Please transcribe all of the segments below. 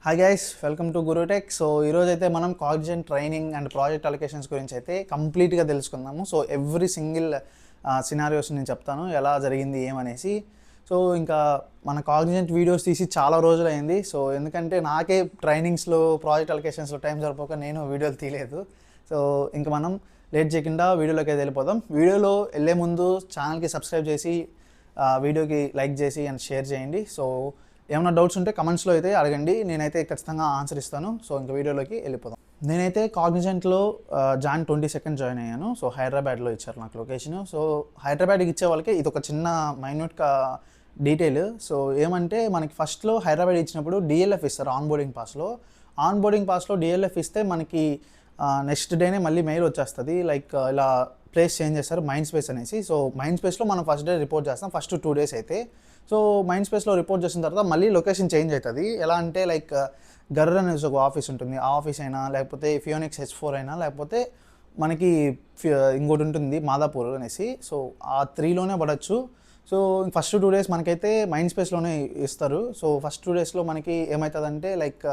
Hi guys, welcome to Gurutech. So ఈరోజు అయితే మనం Cognizant training and project allocations గురించి అయితే కంప్లీట్గా తెలుసుకుందాము. సో ఎవ్రీ సింగిల్ సినారియోస్ నేను చెప్తాను ఎలా జరిగింది ఏమనేసి. సో ఇంకా మన కాగ్నిజెంట్ వీడియోస్ తీసి చాలా రోజులైంది. సో ఎందుకంటే నాకే ట్రైనింగ్స్లో ప్రాజెక్ట్ అలొకేషన్స్లో టైం సరిపోక నేను వీడియోలు తీయలేదు. సో ఇంకా మనం లేట్ చేయకుండా వీడియోలోకి అయితే వెళ్ళిపోదాం. వీడియోలో వెళ్ళే ముందు ఛానల్కి సబ్స్క్రైబ్ చేసి వీడియోకి లైక్ చేసి అండ్ షేర్ చేయండి. సో ఏమైనా డౌట్స్ ఉంటే కమెంట్స్లో అయితే అడగండి, నేనైతే ఖచ్చితంగా ఆన్సర్ ఇస్తాను. సో ఇంకా వీడియోలోకి వెళ్ళిపోదాం. నేనైతే కాగ్నిజెంట్లో జాన్ 22 జాయిన్ అయ్యాను. సో హైదరాబాద్లో ఇచ్చారు నాకు లొకేషన్. సో హైదరాబాద్కి ఇచ్చే వాళ్ళకి ఇది ఒక చిన్న మైన్యూట్గా డీటెయిల్. సో ఏమంటే మనకి ఫస్ట్లో హైదరాబాద్ ఇచ్చినప్పుడు డిఎల్ఎఫ్ ఇస్తారు ఆన్బోర్డింగ్ పాస్లో. ఆన్బోర్డింగ్ పాస్లో డిఎల్ఎఫ్ ఇస్తే మనకి నెక్స్ట్ డేనే మళ్ళీ మెయిల్ వచ్చేస్తుంది, లైక్ ఇలా ప్లేస్ చేంజ్ చేస్తారు మైండ్ స్పేస్ అనేసి. సో మైండ్ స్పేస్లో మనం ఫస్ట్ డే రిపోర్ట్ చేస్తాం, ఫస్ట్ 2 days అయితే. సో మైండ్ స్పేస్లో రిపోర్ట్ చేసిన తర్వాత మళ్ళీ లొకేషన్ చేంజ్ అవుతుంది. ఎలా అంటే లైక్ గర్ర అనేసి ఒక ఆఫీస్ ఉంటుంది, ఆ ఆఫీస్ అయినా లేకపోతే ఫియోనిక్స్ H4 అయినా లేకపోతే మనకి ఇంకోటి ఉంటుంది మాదాపూర్ అనేసి. సో ఆ 3లోనే పడవచ్చు. సో ఫస్ట్ 2 days మనకైతే మైండ్ స్పేస్లోనే ఇస్తారు. సో ఫస్ట్ 2 daysలో మనకి ఏమవుతుందంటే లైక్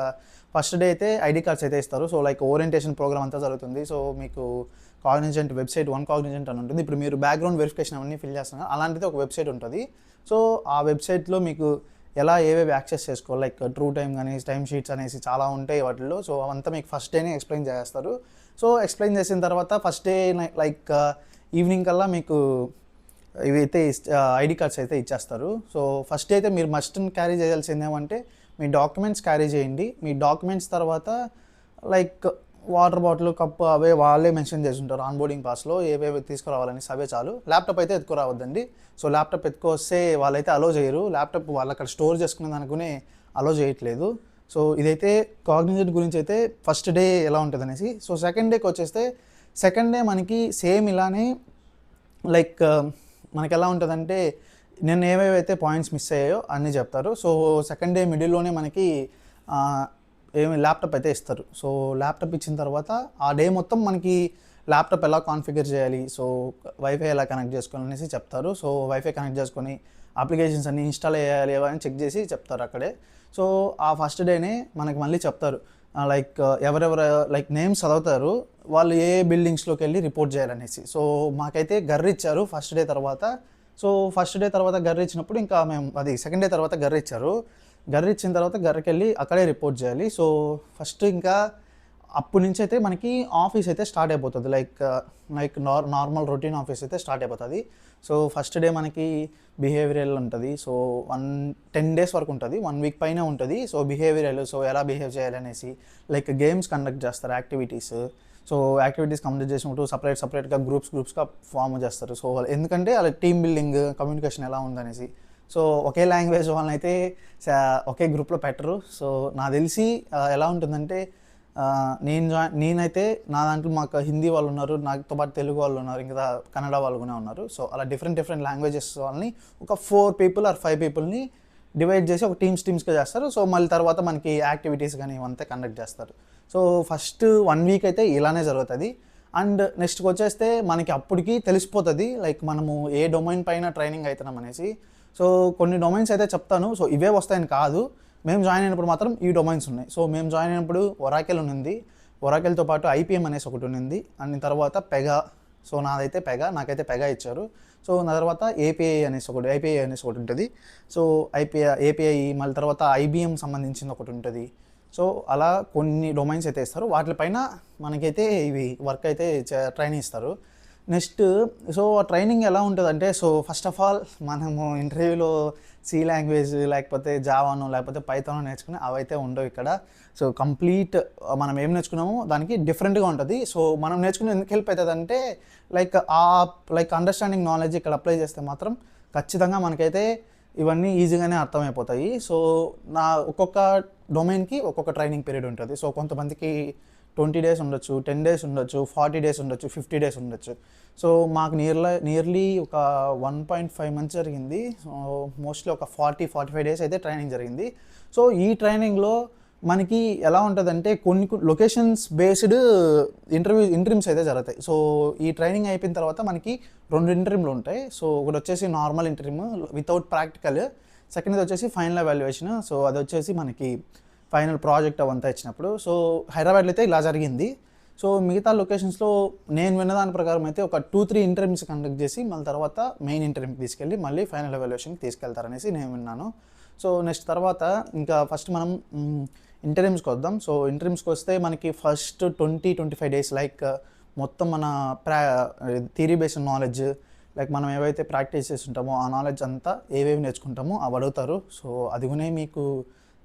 ఫస్ట్ డే అయితే ఐడి కార్డ్స్ అయితే ఇస్తారు. సో లైక్ ఓరియంటేషన్ ప్రోగ్రామ్ అంతా జరుగుతుంది. సో మీకు కాగ్నిజెంట్ వెబ్సైట్ వన్ కాగ్నిజెంట్ అని ఉంటుంది. ఇప్పుడు మీరు బ్యాక్గ్రౌండ్ వెరిఫికేషన్ అవన్నీ ఫిల్ చేస్తున్నారు, అలాంటిది ఒక వెబ్సైట్ ఉంటుంది. సో ఆ వెబ్సైట్లో మీకు ఎలా ఏవేవి యాక్సెస్ చేసుకోవాలి, లైక్ ట్రూ టైమ్ కానీ టైమ్ షీట్స్ అనేసి చాలా ఉంటాయి వాటిల్లో. సో అవంతా మీకు ఫస్ట్ డేనే ఎక్స్ప్లెయిన్ చేస్తారు. సో ఎక్స్ప్లెయిన్ చేసిన తర్వాత ఫస్ట్ డే లైక్ ఈవినింగ్ కల్లా మీకు ఇవి అయితే ఐడి కార్డ్స్ అయితే ఇచ్చేస్తారు. సో ఫస్ట్ అయితే మీరు మస్ట్ క్యారీ చేయాల్సింది ఏమంటే మీ డాక్యుమెంట్స్ క్యారీ చేయండి. మీ డాక్యుమెంట్స్ తర్వాత లైక్ వాటర్ బాటిల్, కప్పు అవే వాళ్ళే మెన్షన్ చేసి ఉంటారు ఆన్బోర్డింగ్ పాస్లో ఏవేవి తీసుకురావాలని. అవే చాలు. ల్యాప్టాప్ అయితే ఎత్తుకురావద్దండి. సో ల్యాప్టాప్ ఎత్తుకొస్తే వాళ్ళైతే అలో చేయరు. ల్యాప్టాప్ వాళ్ళు అక్కడ స్టోర్ చేసుకునే దానికునే అలో చేయట్లేదు. సో ఇదైతే కాగ్నిజెంట్ గురించి అయితే ఫస్ట్ డే ఎలా ఉంటుంది అనేసి. సో సెకండ్ డేకి వచ్చేస్తే సెకండ్ డే మనకి సేమ్ ఇలానే లైక్ మనకి ఎలా ఉంటుందంటే నేను ఏవేవైతే పాయింట్స్ మిస్ అయ్యాయో అన్నీ చెప్తారు. సో సెకండ్ డే మిడిల్లోనే మనకి ల్యాప్టాప్ అయితే ఇస్తారు. సో ల్యాప్టాప్ ఇచ్చిన తర్వాత ఆ డే మొత్తం మనకి ల్యాప్టాప్ ఎలా కాన్ఫిగర్ చేయాలి, సో వైఫై ఎలా కనెక్ట్ చేసుకోవాలి అనేసి చెప్తారు. సో వైఫై కనెక్ట్ చేసుకొని అప్లికేషన్స్ అన్నీ ఇన్స్టాల్ చేయాలి అని చెక్ చేసి చెప్తారు అక్కడే. సో ఆ ఫస్ట్ డేనే మనకి మళ్ళీ చెప్తారు లైక్ ఎవరెవరు లైక్ నేమ్స్ చదువుతారు, వాళ్ళు ఏ బిల్డింగ్స్లోకి వెళ్ళి రిపోర్ట్ చేయాలనేసి. సో మాకైతే గర్ర ఇచ్చారు ఫస్ట్ డే తర్వాత. సో ఫస్ట్ డే తర్వాత గర్ర ఇచ్చినప్పుడు ఇంకా మేము అది సెకండ్ డే తర్వాత గర్ర ఇచ్చారు. గర్ర ఇచ్చిన తర్వాత గర్రకి వెళ్ళి అక్కడే రిపోర్ట్ చేయాలి. సో ఫస్ట్ ఇంకా అప్పటి నుంచి అయితే మనకి ఆఫీస్ అయితే స్టార్ట్ అయిపోతుంది, లైక్ నార్మల్ రొటీన్ ఆఫీస్ అయితే స్టార్ట్ అయిపోతుంది. సో ఫస్ట్ డే మనకి బిహేవియరల్ ఉంటుంది. సో 10 days వరకు ఉంటుంది, 1 week పైన ఉంటుంది. సో బిహేవియరల్, సో ఎలా బిహేవ్ చేయాలనేసి లైక్ గేమ్స్ కండక్ట్ చేస్తారు, యాక్టివిటీస్. సో యాక్టివిటీస్ కంప్లీట్ చేసినప్పుడు సపరేట్గా గ్రూప్స్గా ఫామ్ చేస్తారు. సో ఎందుకంటే అలా టీమ్ బిల్డింగ్, కమ్యూనికేషన్ ఎలా ఉందనేసి. సో ఒకే లాంగ్వేజ్ వాళ్ళని అయితే ఒకే గ్రూప్లో పెట్టరు. సో నాకు తెలిసి ఎలా ఉంటుందంటే నేనైతే నా దాంట్లో మాకు హిందీ వాళ్ళు ఉన్నారు, నాతో పాటు తెలుగు వాళ్ళు ఉన్నారు, ఇంకా కన్నడ వాళ్ళు కూడా ఉన్నారు. సో అలా డిఫరెంట్ లాంగ్వేజెస్ వాళ్ళని ఒక 4 people or 5 peopleని డివైడ్ చేసి ఒక టీమ్స్గా చేస్తారు. సో మళ్ళీ తర్వాత మనకి యాక్టివిటీస్ కానీ ఇవంతా కండక్ట్ చేస్తారు. సో ఫస్ట్ 1 week అయితే ఇలానే జరుగుతుంది. అండ్ నెక్స్ట్కి వచ్చేస్తే మనకి అప్పటికి తెలిసిపోతుంది లైక్ మనము ఏ డొమైన్ పైన ట్రైనింగ్ అవుతున్నాం అనేసి. సో కొన్ని డొమైన్స్ అయితే చెప్తాను. సో ఇవే వస్తాయని కాదు, మేము జాయిన్ అయినప్పుడు మాత్రం ఈ డొమైన్స్ ఉన్నాయి. సో మేము జాయిన్ అయినప్పుడు ఒరాకెల్ ఉంది, ఒరాకెల్తో పాటు IPM అనేసి ఒకటి ఉంది, అండ్ తర్వాత పెగా. సో నాకైతే పెగా ఇచ్చారు. సో నా తర్వాత API అనేసి ఒకటి ఉంటుంది. సో API మళ్ళీ తర్వాత IBM సంబంధించింది ఒకటి ఉంటుంది. సో అలా కొన్ని డొమైన్స్ అయితే ఇస్తారు, వాటిపైన మనకైతే ఇవి వర్క్ అయితే ట్రైనింగ్ ఇస్తారు. నెక్స్ట్ సో ట్రైనింగ్ ఎలా ఉంటుందంటే, సో ఫస్ట్ ఆఫ్ ఆల్ మనము ఇంటర్వ్యూలో సి లాంగ్వేజ్ లేకపోతే జావానో లేకపోతే పైథానో నేర్చుకుని అవైతే ఉండవు ఇక్కడ. సో కంప్లీట్ మనం ఏం నేర్చుకున్నామో దానికి డిఫరెంట్గా ఉంటుంది. సో మనం నేర్చుకుని ఎందుకు హెల్ప్ అవుతుంది అంటే లైక్ అండర్స్టాండింగ్ నాలెడ్జ్ ఇక్కడ అప్లై చేస్తే మాత్రం ఖచ్చితంగా మనకైతే ఇవన్నీ ఈజీగానే అర్థమైపోతాయి. సో ఒక్కొక్క డొమైన్కి ఒక్కొక్క ట్రైనింగ్ పీరియడ్ ఉంటుంది. సో కొంతమందికి 20 days ఉండొచ్చు, 10 days ఉండొచ్చు, 40 days ఉండొచ్చు, 50 days ఉండొచ్చు. సో మాకు నియర్లీ ఒక 1.5 months జరిగింది. సో మోస్ట్లీ ఒక 40-45 days అయితే ట్రైనింగ్ జరిగింది. సో ఈ ట్రైనింగ్లో మనకి ఎలా ఉంటుందంటే కొన్ని లొకేషన్స్ బేస్డ్ ఇంటర్వ్యూస్ అయితే జరుగుతాయి. సో ఈ ట్రైనింగ్ అయిపోయిన తర్వాత మనకి 2 ఇంటర్వ్యూలు ఉంటాయి. సో ఒకటి వచ్చేసి normal interview without practical, second వచ్చేసి ఫైనల్ ఎవాల్యుయేషన్. సో అది వచ్చేసి మనకి ఫైనల్ ప్రాజెక్ట్ అవంతా ఇచ్చినప్పుడు. సో హైదరాబాద్లో అయితే ఇలా జరిగింది. సో మిగతా లొకేషన్స్లో నేను విన్న దాని ప్రకారం అయితే ఒక 2-3 ఇంటర్వ్యూస్ కండక్ట్ చేసి మళ్ళీ తర్వాత మెయిన్ ఇంటర్వ్యూకి తీసుకెళ్ళి మళ్ళీ ఫైనల్ ఎవాల్యుయేషన్కి తీసుకెళ్తారనేసి నేను విన్నాను. సో నెక్స్ట్ తర్వాత ఇంకా ఫస్ట్ మనం ఇంటర్వ్యూస్కి వద్దాం. సో ఇంటర్వ్యూస్కి వస్తే మనకి ఫస్ట్ 20-25 డేస్ లైక్ మొత్తం మన థియరీ బేస్డ్ నాలెడ్జ్, లైక్ మనం ఏవైతే ప్రాక్టీస్ చేస్తుంటామో ఆ నాలెడ్జ్ అంతా ఏవేవి నేర్చుకుంటామో అవి అడుగుతారు. సో అది కూడా మీకు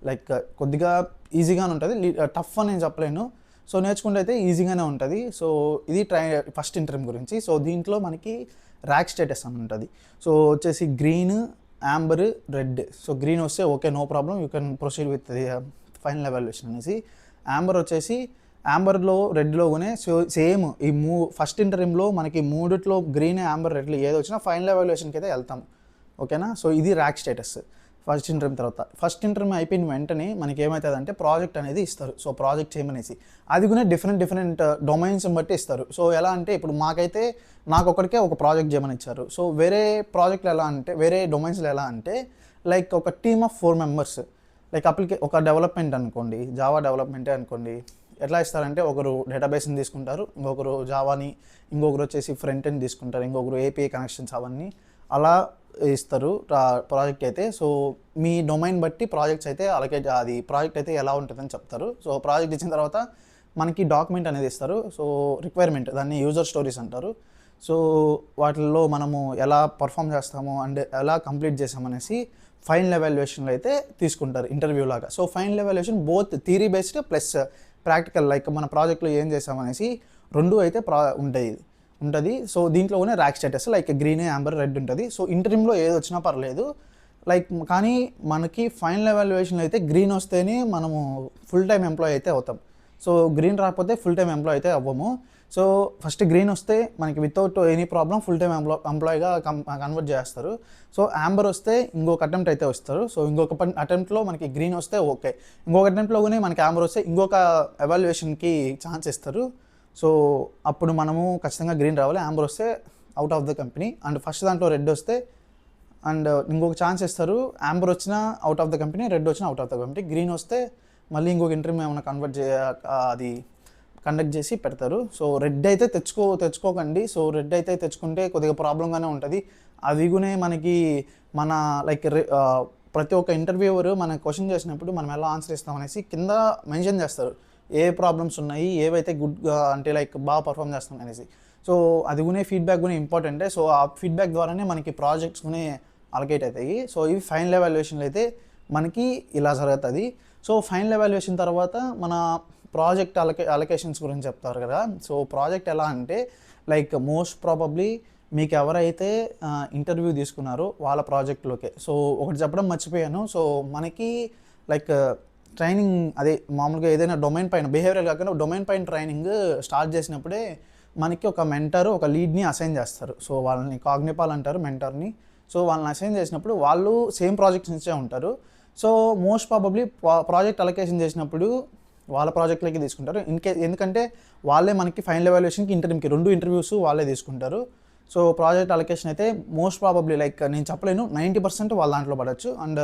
లైక్ కొద్దిగా ఈజీగానే ఉంటుంది, టఫ్ అని నేను చెప్పలేను. సో నేర్చుకుంటే అయితే ఈజీగానే ఉంటుంది. సో ఇది ఫస్ట్ ఇంటర్వ్యూ గురించి. సో దీంట్లో మనకి ర్యాక్ స్టేటస్ అని ఉంటుంది. సో వచ్చేసి green, amber, red. So green వస్తే okay, no problem, you can proceed with the final evaluation అనేసి. యాంబర్ వచ్చేసి యాంబర్లో రెడ్లో కూడా సేమ్ ఈ ఫస్ట్ ఇంటర్వ్యూలో మనకి మూడిట్లో గ్రీన్, యాంబర్, రెడ్లు ఏది వచ్చినా ఫైనల్ ఎవాల్యుయేషన్కి అయితే వెళ్తాం. ఓకేనా. సో ఇది ర్యాక్ స్టేటస్ ఫస్ట్ ఇంటర్వ్యూ తర్వాత. ఫస్ట్ ఇంటర్వ్యూ అయిపోయిన వెంటనే మనకి ఏమవుతుందంటే ప్రాజెక్ట్ అనేది ఇస్తారు. సో ప్రాజెక్ట్ చేయమనేసి అది కూడా డిఫరెంట్ డొమైన్స్ బట్టి ఇస్తారు. సో ఎలా అంటే ఇప్పుడు మాకైతే నాకు ఒకరికే ఒక ప్రాజెక్ట్ చేయమని ఇచ్చారు. సో వేరే ప్రాజెక్టులు ఎలా అంటే వేరే డొమైన్స్లో ఎలా అంటే లైక్ ఒక టీమ్ ఆఫ్ 4 మెంబర్స్, లైక్ ఒక డెవలప్మెంట్ అనుకోండి, జావా డెవలప్మెంటే అనుకోండి. ఎట్లా ఇస్తారంటే ఒకరు డేటాబేస్ని తీసుకుంటారు, ఇంకొకరు జావాని, ఇంకొకరు వచ్చేసి ఫ్రంట్ ఎండ్ తీసుకుంటారు, ఇంకొకరు ఏపీఐ కనెక్షన్స్ అవన్నీ అలా ఇస్తారు ప్రాజెక్ట్ అయితే. సో మీ డొమైన్ బట్టి ప్రాజెక్ట్స్ అయితే అలాగే అది ప్రాజెక్ట్ అయితే ఎలా ఉంటుందని చెప్తారు. సో ప్రాజెక్ట్ ఇచ్చిన తర్వాత మనకి డాక్యుమెంట్ అనేది ఇస్తారు. సో రిక్వైర్మెంట్, దాన్ని యూజర్ స్టోరీస్ అంటారు. సో వాటిల్లో మనము ఎలా పర్ఫామ్ చేస్తాము అండ్ ఎలా కంప్లీట్ చేసామనేసి ఫైనల్ ఎవాల్యుయేషన్లో అయితే తీసుకుంటారు ఇంటర్వ్యూ లాగా. So final evaluation both theory based plus practical, like మన ప్రాజెక్ట్లో ఏం చేసామనేసి రెండు అయితే ఉంటుంది. సో దీంట్లోనే rack status like green, amber, red ఉంటుంది. సో ఇంటర్వ్యూలో ఏది వచ్చినా పర్లేదు, లైక్ కానీ మనకి ఫైనల్ ఎవాల్యుయేషన్లో అయితే గ్రీన్ వస్తేనే మనము ఫుల్ టైం ఎంప్లాయ్ అయితే అవుతాం. సో గ్రీన్ రాకపోతే ఫుల్ టైం ఎంప్లాయ్ అయితే అవ్వము. సో ఫస్ట్ గ్రీన్ వస్తే మనకి without any problem full time ఎంప్లాయ్గా కన్వర్ట్ చేస్తారు. సో యాంబర్ వస్తే ఇంకొక అటెంప్ట్ అయితే వస్తారు. సో ఇంకొక అటెంప్ట్లో మనకి గ్రీన్ వస్తే ఓకే, ఇంకొక అటెంప్ట్లోనే మనకి యాంబర్ వస్తే ఇంకొక ఎవాల్యుయేషన్కి ఛాన్స్ ఇస్తారు. సో అప్పుడు మనము ఖచ్చితంగా గ్రీన్ రావాలి, యాంబర్ వస్తే out of the company. And first దాంట్లో రెడ్ వస్తే అండ్ ఇంకొక ఛాన్స్ ఇస్తారు, యాంబర్ వచ్చినా out of the company, red వచ్చినా out of the company. Green వస్తే మళ్ళీ ఇంకొక ఇంటర్వ్యూ ఏమైనా అది కండక్ట్ చేసి పెడతారు. సో రెడ్ అయితే తెచ్చుకోకండి. సో రెడ్ అయితే తెచ్చుకుంటే కొద్దిగా ప్రాబ్లంగానే ఉంటుంది. అవి కూడా మనకి లైక్ ప్రతి ఒక్క ఇంటర్వ్యూవర్ మన క్వశ్చన్ చేసినప్పుడు మనం ఎలా ఆన్సర్ ఇస్తామనేసి కింద మెన్షన్ చేస్తారు, ఏ ప్రాబ్లమ్స్ ఉన్నాయి, ఏవైతే గుడ్గా అంటే లైక్ బాగా పర్ఫామ్ చేస్తాం అనేసి. సో అది కూడా ఫీడ్బ్యాక్ కూడా ఇంపార్టెంటే. సో ఆ ఫీడ్బ్యాక్ ద్వారానే మనకి ప్రాజెక్ట్స్ కూడా అలకేట్ అవుతాయి. సో ఇవి ఫైనల్ ఎవాల్యుయేషన్లు అయితే మనకి ఇలా జరుగుతుంది. సో ఫైనల్ ఎవాల్యుయేషన్ తర్వాత మన ప్రాజెక్ట్ అలొకేషన్స్ గురించి చెప్తారు కదా. సో ప్రాజెక్ట్ ఎలా అంటే లైక్ మోస్ట్ ప్రాబబ్లీ మీకు ఎవరైతే ఇంటర్వ్యూ తీసుకున్నారో వాళ్ళ ప్రాజెక్ట్లోకే. సో ఒకటి చెప్పడం మర్చిపోయాను. సో మనకి లైక్ ట్రైనింగ్ అదే మామూలుగా ఏదైనా డొమైన్ పైన బిహేవియర్ కాకుండా డొమైన్ పైన ట్రైనింగ్ స్టార్ట్ చేసినప్పుడే మనకి ఒక మెంటర్, ఒక లీడ్ని అసైన్ చేస్తారు. సో వాళ్ళని కాగ్నిపాల్ అంటారు మెంటర్ని. సో వాళ్ళని అసైన్ చేసినప్పుడు వాళ్ళు సేమ్ ప్రాజెక్ట్స్ నుంచే ఉంటారు. So most probably project allocation చేసినప్పుడు వాళ్ళ ప్రాజెక్ట్లోకి తీసుకుంటారు. ఎందుకంటే వాళ్ళే మనకి ఫైనల్ ఎవాల్యుయేషన్కి ఇంటర్వ్యూకి 2 ఇంటర్వ్యూస్ వాళ్ళే తీసుకుంటారు. సో ప్రాజెక్ట్ అలొకేషన్ అయితే మోస్ట్ ప్రాబబ్లీ లైక్ నేను చెప్పలేను, 90% వాళ్ళ దాంట్లో పడవచ్చు. అండ్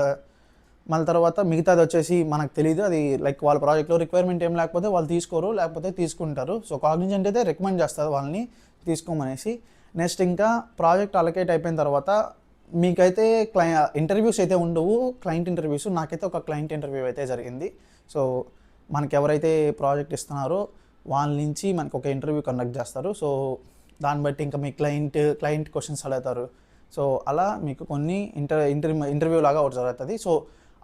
మళ్ళీ తర్వాత మిగతాది వచ్చేసి మనకు తెలియదు, అది లైక్ వాళ్ళ ప్రాజెక్ట్లో రిక్వైర్మెంట్ ఏం లేకపోతే వాళ్ళు తీసుకోరు, లేకపోతే తీసుకుంటారు. సో కాగ్నిజెంట్ అయితే రికమెండ్ చేస్తారు వాళ్ళని తీసుకోమనేసి. నెక్స్ట్ ఇంకా ప్రాజెక్ట్ అలొకేట్ అయిపోయిన తర్వాత మీకైతే ఇంటర్వ్యూస్ అయితే ఉండవు, క్లయింట్ ఇంటర్వ్యూస్. నాకైతే ఒక క్లయింట్ ఇంటర్వ్యూ అయితే జరిగింది. సో మనకి ఎవరైతే ప్రాజెక్ట్ ఇస్తున్నారో వాళ్ళ నుంచి మనకు ఒక ఇంటర్వ్యూ కండక్ట్ చేస్తారు. సో దాన్ని బట్టి ఇంకా మీ క్లయింట్ క్వశ్చన్స్ అడుగుతారు. సో అలా మీకు కొన్ని ఇంటర్వ్యూ లాగా ఒకటి జరుగుతుంది. సో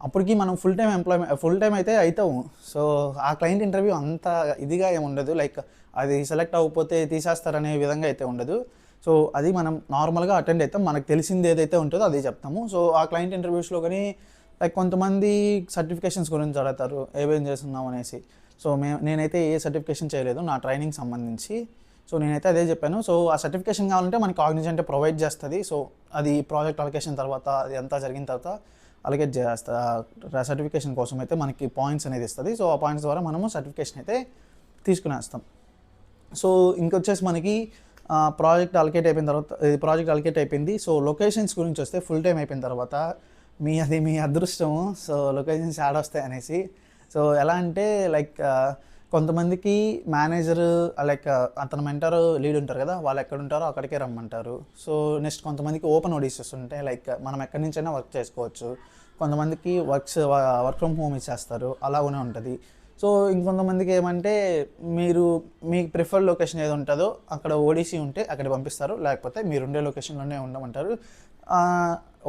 అప్పటికి మనం ఫుల్ టైం అయితే అవుతాము. సో ఆ క్లయింట్ ఇంటర్వ్యూ అంత ఇదిగా ఏమి ఉండదు, లైక్ అది సెలెక్ట్ అవ్వకపోతే తీసేస్తారనే విధంగా అయితే ఉండదు. సో అది మనం నార్మల్గా అటెండ్ అవుతాం, మనకు తెలిసింది ఏదైతే ఉంటుందో అదే చెప్తాము. సో ఆ క్లయింట్ ఇంటర్వ్యూస్లో కానీ లైక్ కొంతమంది సర్టిఫికేషన్స్ గురించి అడుగుతారు, ఏమేం చేస్తున్నాం అనేసి. సో నేనైతే ఏ సర్టిఫికేషన్ చేయలేదు నా ట్రైనింగ్ సంబంధించి. సో నేనైతే అదే చెప్పాను. సో ఆ సర్టిఫికేషన్ కావాలంటే మనకి కాగ్నిజెంట్ ప్రొవైడ్ చేస్తుంది. సో అది ప్రాజెక్ట్ అలొకేషన్ తర్వాత అది అంతా జరిగిన తర్వాత అలొకేట్ చేస్తా సర్టిఫికేషన్ కోసం అయితే మనకి పాయింట్స్ అనేది ఇస్తుంది. సో ఆ పాయింట్స్ ద్వారా మనము సర్టిఫికేషన్ అయితే తీసుకునేస్తాం. సో ఇంకొచ్చేసి మనకి ప్రాజెక్ట్ అలొకేట్ అయిపోయింది. సో లొకేషన్స్ గురించి వస్తే ఫుల్ టైం అయిపోయిన తర్వాత మీ అదృష్టము. సో లొకేషన్స్ యాడ్ వస్తాయి అనేసి. సో ఎలా అంటే లైక్ కొంతమందికి మేనేజర్ లైక్ అతను మెంటర్ లీడ్ ఉంటారు కదా, వాళ్ళు ఎక్కడ ఉంటారో అక్కడికే రమ్మంటారు. సో నెక్స్ట్ కొంతమందికి ఓపెన్ ఓడిసెస్ ఉంటాయి, లైక్ మనం ఎక్కడి నుంచైనా వర్క్ చేసుకోవచ్చు. కొంతమందికి వర్క్ ఫ్రమ్ హోమ్ ఇచ్చేస్తారు, అలాగనే ఉంటుంది. సో ఇంకొంతమందికి ఏమంటే మీరు మీకు ప్రిఫర్డ్ లొకేషన్ ఏది ఉంటుందో అక్కడ ఓడిసి ఉంటే అక్కడ పంపిస్తారు, లేకపోతే మీరు ఉండే లొకేషన్లోనే ఉండమంటారు. ఆ,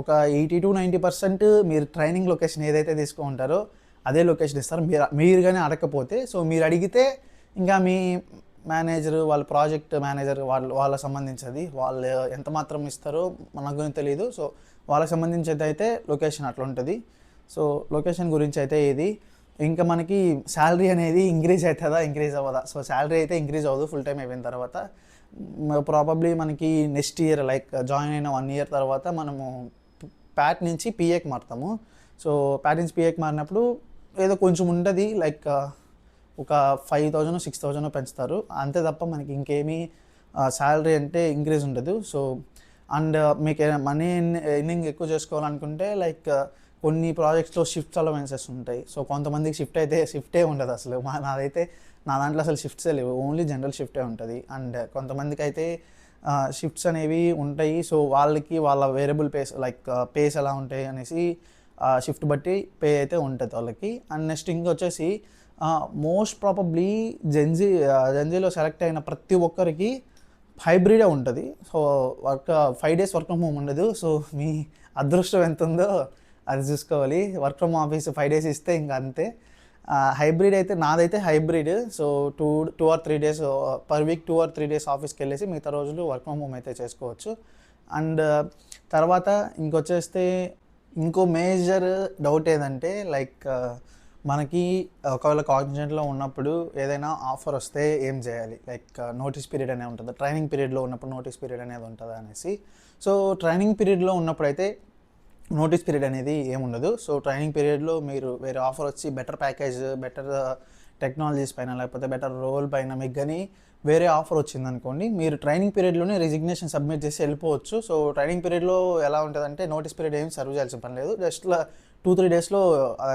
ఒక 80-90% మీరు ట్రైనింగ్ లొకేషన్ ఏదైతే తీసుకుంటారో అదే లొకేషన్ ఇస్తారు. మీరు కానీ అడగకపోతే, సో మీరు అడిగితే ఇంకా మీ మేనేజర్, వాళ్ళ ప్రాజెక్ట్ మేనేజర్ వాళ్ళకి సంబంధించింది, వాళ్ళు ఎంత మాత్రం ఇస్తారో మనకు గురించి తెలియదు. సో వాళ్ళకి సంబంధించి అయితే లొకేషన్ అట్లా ఉంటుంది. సో లొకేషన్ గురించి అయితే ఇది. ఇంకా మనకి శాలరీ అనేది ఇంక్రీజ్ అవుతుందా ఇంక్రీజ్ అవ్వదా? సో శాలరీ అయితే ఇంక్రీజ్ అవ్వదు ఫుల్ టైం అయిపోయిన తర్వాత. ప్రాబబ్లీ మనకి నెక్స్ట్ ఇయర్ లైక్ జాయిన్ అయిన 1 year తర్వాత మనము ప్యాట్ నుంచి పిఏకి మారుతాము. సో ప్యాట్ నుంచి పిఏకి మారినప్పుడు ఏదో కొంచెం ఉంటుంది, లైక్ ఒక 5,000-6,000 పెంచుతారు, అంతే తప్ప మనకి ఇంకేమీ శాలరీ అంటే ఇంక్రీజ్ ఉండదు. సో అండ్ మీకు మనీ ఎర్నింగ్ ఎక్కువ చేసుకోవాలనుకుంటే లైక్ కొన్ని ప్రాజెక్ట్స్లో షిఫ్ట్స్ అలవెన్సెస్ ఉంటాయి. సో కొంతమందికి షిఫ్టే ఉండదు అసలు. నా దాంట్లో అసలు షిఫ్ట్సే లేవు, ఓన్లీ జనరల్ షిఫ్టే ఉంటుంది. అండ్ కొంతమందికి అయితే షిఫ్ట్స్ అనేవి ఉంటాయి. సో వాళ్ళకి వాళ్ళ వేరియబుల్ పేస్ ఎలా ఉంటాయి అనేసి షిఫ్ట్ బట్టి పే అయితే ఉంటుంది వాళ్ళకి. అండ్ నెక్స్ట్ ఇంకొచ్చేసి మోస్ట్ ప్రాబబ్లీ జెన్జీలో సెలెక్ట్ అయిన ప్రతి ఒక్కరికి హైబ్రిడే ఉంటుంది. So 5 days work from home ఉండదు. సో మీ అదృష్టం ఎంత ఉందో అది చూసుకోవాలి. వర్క్ ఫ్రమ్ ఆఫీస్ 5 days ఇస్తే ఇంకా అంతే. హైబ్రిడ్ అయితే నాదైతే hybrid. So 2 or 3 days per week 2 or 3 days ఆఫీస్కి వెళ్ళేసి మిగతా రోజులు వర్క్ ఫ్రమ్ హోమ్ అయితే చేసుకోవచ్చు. అండ్ తర్వాత ఇంకొచ్చేస్తే ఇంకో మేజర్ డౌట్ ఏదంటే లైక్ మనకి ఒకవేళ కాగ్నిజెంట్లో ఉన్నప్పుడు ఏదైనా ఆఫర్ వస్తే ఏం చేయాలి, లైక్ నోటీస్ పీరియడ్ అనేది ఉంటుంది, ట్రైనింగ్ పీరియడ్లో ఉన్నప్పుడు నోటీస్ పీరియడ్ అనేది ఉంటుంది అనేసి. సో ట్రైనింగ్ పీరియడ్లో ఉన్నప్పుడు అయితే నోటీస్ పీరియడ్ అనేది ఏముండదు. సో ట్రైనింగ్ పీరియడ్లో మీరు వేరే ఆఫర్ వచ్చి బెటర్ ప్యాకేజ్, బెటర్ టెక్నాలజీస్ పైన లేకపోతే బెటర్ రోల్ పైన మీకు కానీ వేరే ఆఫర్ వచ్చిందనుకోండి, మీరు ట్రైనింగ్ పీరియడ్లోనే రిజిగ్నేషన్ సబ్మిట్ చేసి వెళ్ళిపోవచ్చు. సో ట్రైనింగ్ పీరియడ్లో ఎలా ఉంటుందంటే నోటీస్ పీరియడ్ ఏం సర్వ్ చేయాల్సిన పని లేదు, జస్ట్ 2-3 daysలో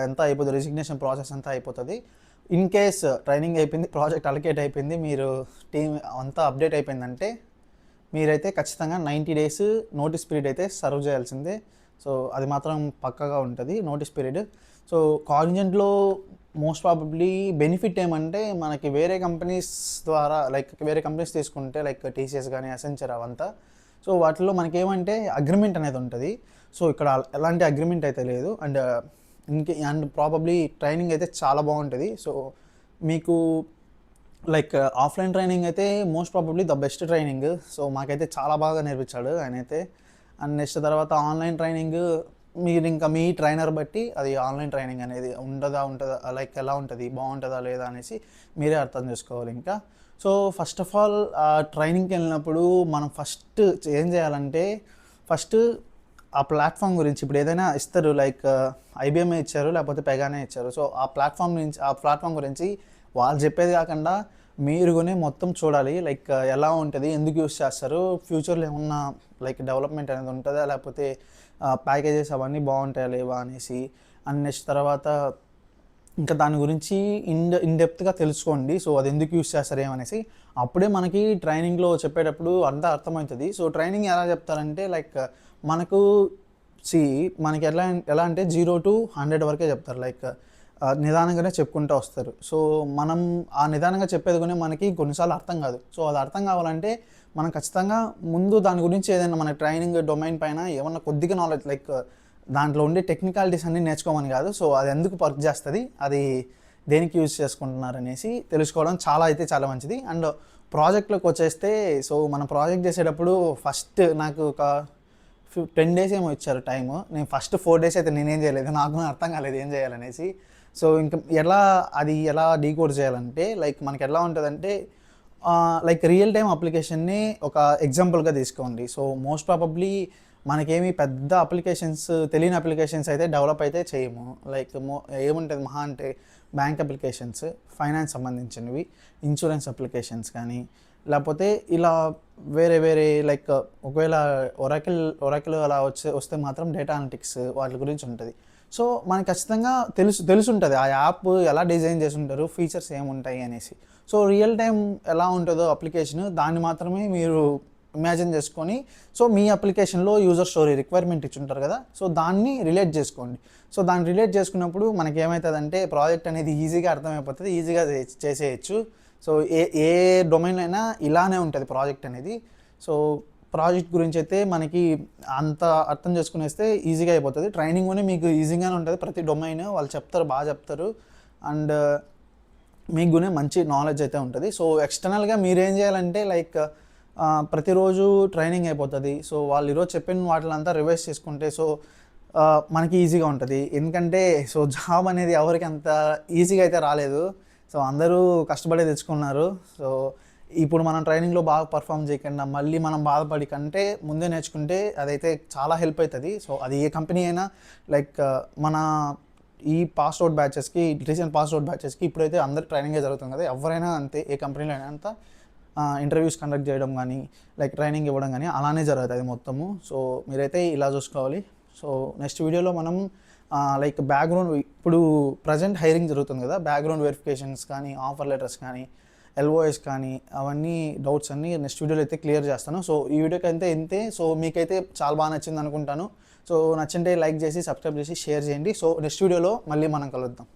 అంతా అయిపోతుంది, రిజిగ్నేషన్ ప్రాసెస్ అంతా అయిపోతుంది. ఇన్ కేస్ ట్రైనింగ్ అయిపోయింది, ప్రాజెక్ట్ అలొకేట్ అయిపోయింది, మీరు టీమ్ అంతా అప్డేట్ అయిపోయిందంటే మీరైతే ఖచ్చితంగా 90 days నోటీస్ పీరియడ్ అయితే సర్వ్ చేయాల్సిందే. సో అది మాత్రం పక్కగా ఉంటుంది నోటీస్ పీరియడ్. సో కాగ్నిజెంట్లో మోస్ట్ ప్రాబబ్లీ బెనిఫిట్ ఏమంటే మనకి వేరే కంపెనీస్ ద్వారా లైక్ వేరే కంపెనీస్ తీసుకుంటే లైక్ టీసీఎస్ కానీ అసెంచర్ అవంతా, సో వాటిలో మనకేమంటే అగ్రిమెంట్ అనేది ఉంటుంది. సో ఇక్కడ ఎలాంటి అగ్రిమెంట్ అయితే లేదు. అండ్ ప్రాబబ్లీ ట్రైనింగ్ అయితే చాలా బాగుంటుంది. సో మీకు లైక్ ఆఫ్లైన్ ట్రైనింగ్ అయితే most probably the best training. So మాకైతే చాలా బాగా నేర్పించాడు ఆయన అయితే. అండ్ నెక్స్ట్ తర్వాత ఆన్లైన్ ట్రైనింగ్ మీరు ఇంకా మీ ట్రైనర్ బట్టి అది ఆన్లైన్ ట్రైనింగ్ అనేది ఉంటుందా లైక్ ఎలా ఉంటుంది, బాగుంటుందా లేదా అనేసి మీరే అర్థం చేసుకోవాలి ఇంకా. సో ఫస్ట్ ఆఫ్ ఆల్ ట్రైనింగ్కి వెళ్ళినప్పుడు మనం ఫస్ట్ ఏం చేయాలంటే ఫస్ట్ ఆ ప్లాట్ఫామ్ గురించి, ఇప్పుడు ఏదైనా ఇస్తారు లైక్ ఐబిఎంఏ ఇచ్చారు లేకపోతే పెగానే ఇచ్చారు, సో ఆ ప్లాట్ఫామ్ గురించి వాళ్ళు చెప్పేది కాకుండా మీరు కొని మొత్తం చూడాలి, లైక్ ఎలా ఉంటుంది, ఎందుకు యూస్ చేస్తారు, ఫ్యూచర్లో ఏమన్నా లైక్ డెవలప్మెంట్ అనేది ఉంటుందా, లేకపోతే ప్యాకేజెస్ అవన్నీ బాగుంటాయా లేవా అనేసి. అండ్ నెక్స్ట్ తర్వాత ఇంకా దాని గురించి ఇన్డెప్త్గా తెలుసుకోండి. సో అది ఎందుకు యూస్ చేస్తారు ఏమనేసి, అప్పుడే మనకి ట్రైనింగ్లో చెప్పేటప్పుడు అంతా అర్థమవుతుంది. సో ట్రైనింగ్ ఎలా చెప్తారంటే లైక్ మనకు మనకి ఎలా అంటే 0 to 100 వరకే చెప్తారు, లైక్ నిదానంగానే చెప్పుకుంటూ వస్తారు. సో మనం ఆ నిదానంగా చెప్పేది కూడా మనకి కొన్నిసార్లు అర్థం కాదు. సో అది అర్థం కావాలంటే మనం ఖచ్చితంగా ముందు దాని గురించి ఏదైనా మన ట్రైనింగ్ డొమైన్ పైన ఏమన్నా కొద్దిగా నాలెడ్జ్, లైక్ దాంట్లో ఉండే టెక్నికాలిటీస్ అన్నీ నేర్చుకోమని కాదు, సో అది ఎందుకు వర్క్ చేస్తుంది, అది దేనికి యూజ్ చేసుకుంటున్నారు అనేసి తెలుసుకోవడం చాలా మంచిది. అండ్ ప్రాజెక్ట్లోకి వచ్చేస్తే, సో మనం ప్రాజెక్ట్ చేసేటప్పుడు ఫస్ట్ నాకు ఒక 10 days ఏమో ఇచ్చారు టైము. నేను ఫస్ట్ 4 days అయితే నేనేం చేయలేదు, నాకు అర్థం కాలేదు ఏం చేయాలనేసి. సో ఇంకా ఎలా డీకోడ్ చేయాలంటే లైక్ మనకి ఎలా ఉంటుందంటే లైక్ రియల్ టైమ్ అప్లికేషన్ని ఒక ఎగ్జాంపుల్గా తీసుకోండి. సో మోస్ట్ ప్రాబబ్లీ మనకేమి పెద్ద తెలియని అప్లికేషన్స్ అయితే డెవలప్ అయితే చేయము. లైక్ ఏముంటుంది మహా అంటే బ్యాంక్ అప్లికేషన్స్, ఫైనాన్స్ సంబంధించినవి, ఇన్సూరెన్స్ అప్లికేషన్స్ కానీ, లేకపోతే ఇలా వేరే లైక్ ఒకవేళ ఒరాకిల్ అలా వస్తే మాత్రం డేటా అనలిటిక్స్ వాటి గురించి ఉంటుంది. సో మనకి ఖచ్చితంగా తెలుసుంటుంది ఆ యాప్ ఎలా డిజైన్ చేసి ఉంటారు, ఫీచర్స్ ఏముంటాయి అనేసి. సో రియల్ టైం ఎలా ఉంటుందో అప్లికేషన్ దాన్ని మాత్రమే మీరు ఇమాజిన్ చేసుకొని, సో మీ అప్లికేషన్లో యూజర్ స్టోరీ రిక్వైర్మెంట్ ఇచ్చుంటారు కదా, సో దాన్ని రిలేట్ చేసుకోండి. సో దాన్ని రిలేట్ చేసుకున్నప్పుడు మనకి ఏమవుతుందంటే ప్రాజెక్ట్ అనేది ఈజీగా అర్థమైపోతుంది, ఈజీగా చేసేయచ్చు. సో ఏ డొమైన్లో అయినా ఇలానే ఉంటుంది ప్రాజెక్ట్ అనేది. సో ప్రాజెక్ట్ గురించి అయితే మనకి అంత అర్థం చేసుకునేస్తే ఈజీగా అయిపోతుంది. ట్రైనింగ్ కూడా మీకు ఈజీగానే ఉంటుంది, ప్రతి డొమైన్ వాళ్ళు చెప్తారు, బాగా చెప్తారు. అండ్ మీకు కూడా మంచి నాలెడ్జ్ అయితే ఉంటుంది. సో ఎక్స్టర్నల్గా మీరేం చేయాలంటే లైక్ ప్రతిరోజు ట్రైనింగ్ అయిపోతుంది. సో వాళ్ళు ఈరోజు చెప్పిన వాటిలంతా రివైజ్ చేసుకుంటే సో మనకి ఈజీగా ఉంటుంది. ఎందుకంటే సో జాబ్ అనేది ఎవరికి అంత ఈజీగా అయితే రాలేదు. సో అందరూ కష్టపడి తెచ్చుకున్నారు. సో ఇప్పుడు మనం ట్రైనింగ్లో బాగా పర్ఫామ్ చేయకుండా మళ్ళీ మనం బాధపడి కంటే ముందే నేర్చుకుంటే అదైతే చాలా హెల్ప్ అవుతుంది. సో అది ఏ కంపెనీ అయినా లైక్ మన ఈ పాస్ అవుట్ బ్యాచెస్కి, రీసెంట్ పాస్ అవుట్ బ్యాచెస్కి ఇప్పుడైతే అందరు ట్రైనింగే జరుగుతుంది కదా, ఎవరైనా అంతే, ఏ కంపెనీలో అయినా అంతా ఇంటర్వ్యూస్ కండక్ట్ చేయడం కానీ లైక్ ట్రైనింగ్ ఇవ్వడం కానీ అలానే జరుగుతుంది మొత్తము. సో మీరైతే ఇలా చూసుకోవాలి. సో నెక్స్ట్ వీడియోలో మనం లైక్ బ్యాక్గ్రౌండ్, ఇప్పుడు ప్రజెంట్ హైరింగ్ జరుగుతుంది కదా, బ్యాక్గ్రౌండ్ వెరిఫికేషన్స్ కానీ, ఆఫర్ లెటర్స్ కానీ, ఎల్ఓఎస్ కానీ, అవన్నీ డౌట్స్ అన్నీ నెక్స్ట్ వీడియోలో అయితే క్లియర్ చేస్తాను. సో ఈ వీడియోకి అయితే ఇంతే. సో మీకైతే చాలా బాగా నచ్చింది అనుకుంటాను. సో నచ్చింటే లైక్ చేసి, సబ్స్క్రైబ్ చేసి, షేర్ చేయండి. సో నెక్స్ట్ వీడియోలో మళ్ళీ మనం కలుద్దాం.